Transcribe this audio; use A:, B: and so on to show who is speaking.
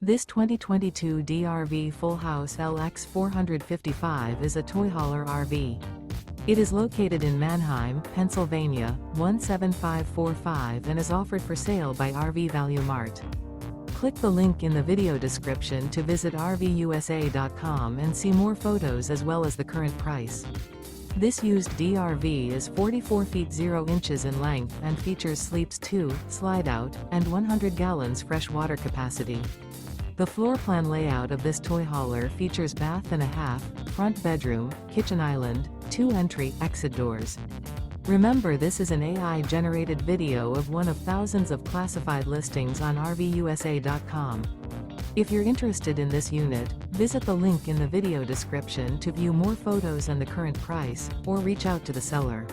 A: This 2022 DRV FullHouse LX455 is a toy hauler RV. It is located in Manheim, Pennsylvania, 17545 and is offered for sale by RV Value Mart. Click the link in the video description to visit RVUSA.com and see more photos as well as the current price. This used DRV is 44 feet 0 inches in length and features sleeps 2, Slideout, and 100 gallons fresh water capacity. The floor plan layout of this toy hauler features bath and a half, front bedroom, kitchen island, 2 entry/exit doors. Remember, this is an AI-generated video of one of thousands of classified listings on RVUSA.com. If you're interested in this unit, visit the link in the video description to view more photos and the current price, or reach out to the seller.